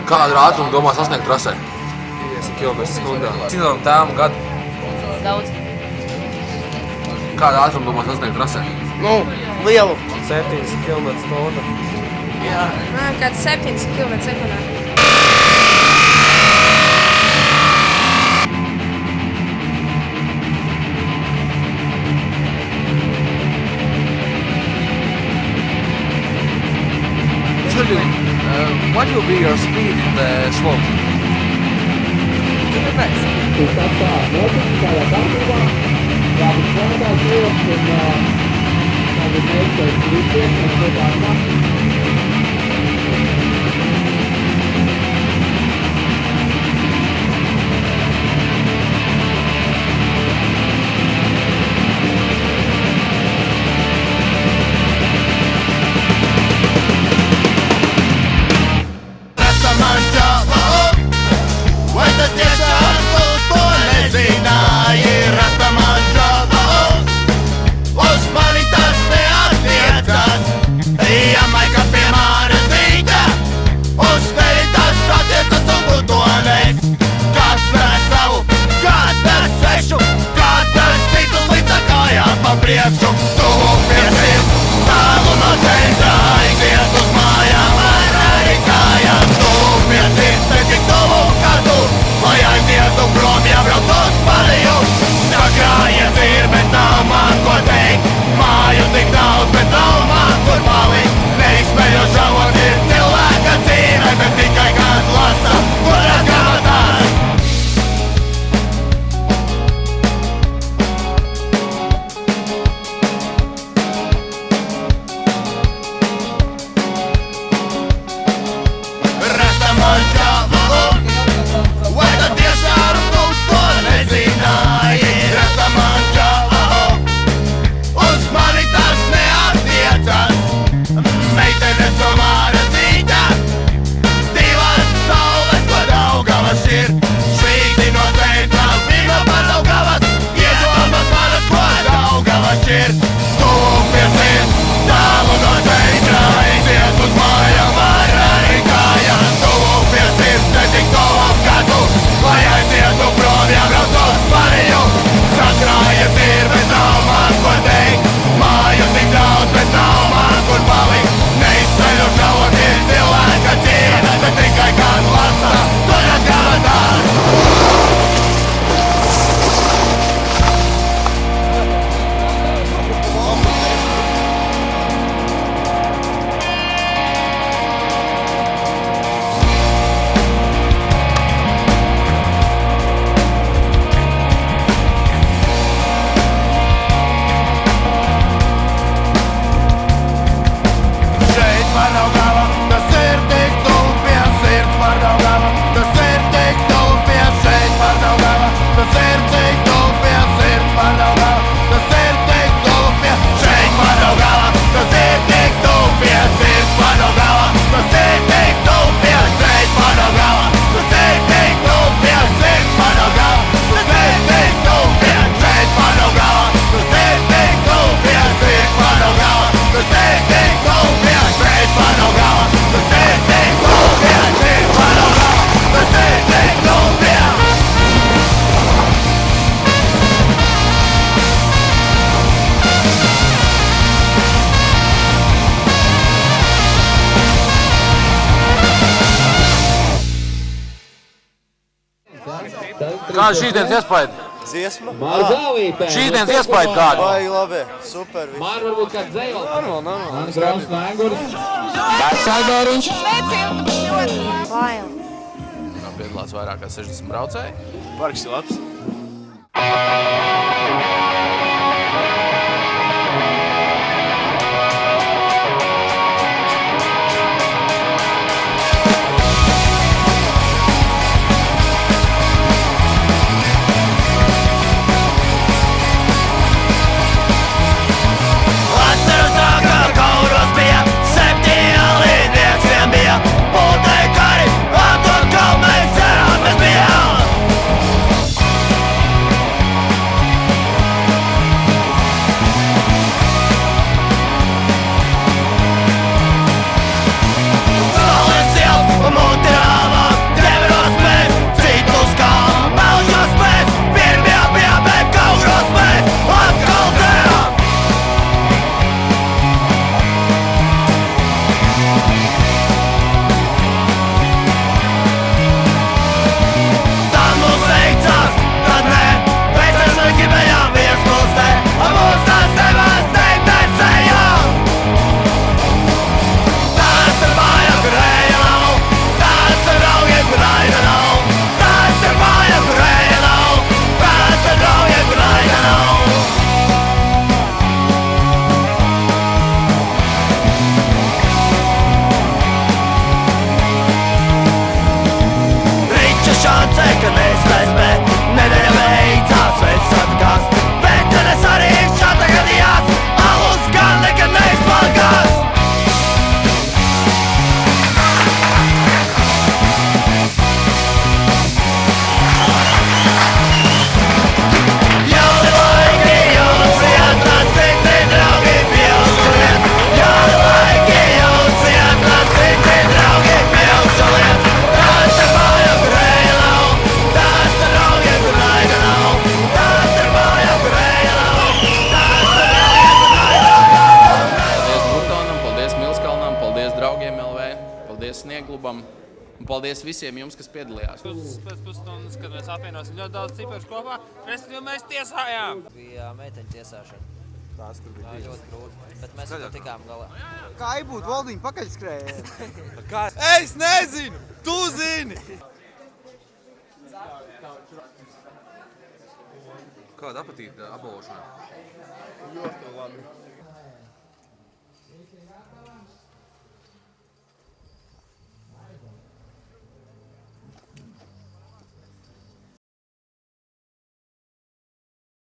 Kādu ātrumu domā sasniegt trasē? 50 km/h. Cik no tām gadu? Daudz. Kādu ātrumu domā sasniegt trasē? Lielu. 70 km/h. Jā. Kāds 7 km/h. What will be your speed in the slope? To the next. Priekšu, tuvu pie sirds, tālu no centra, aiziet uz mājām, ar arī kājām. Tuvu pie sirds, ne tik tuvu kā tu, lai aizietu prom, jābrauc uz Spaniju. Sakrājies ir, bet nav man ko teikt, māju tik daudz, bet nav man kur palikt. Neizspēļo žavot ir cilvēka dzīve, bet tikai kād lasa, kurās grāmatās. Kāda šīs dienas iespaida? Dziesma. Šīs dienas iespaida kāda? Baigi labi, super. Man varbūt kāds dzēl. Normāli. Mans brauc no Angurs. Vecāgāriņš. Bail. Piedalās vairāk kā 60 braucēji. Parks ir labs. Kalmais cerām mēs bijām. klubam. Un paldies visiem jums, kas piedalījās. Pēc pusstundas, kad mēs apvienosim ļoti daudz ciparu kopā, respektīvi mēs tiesājām. Bija meiteņu tiesāšana. Tās, kur bija Ļoti grūti, bet mēs to tikām galā. Kā būtu Valdiņa pakaļskrējiens? Kā? Es nezinu! Tu zini! Kāda apatīta apbalvošanā? Ļoti labi.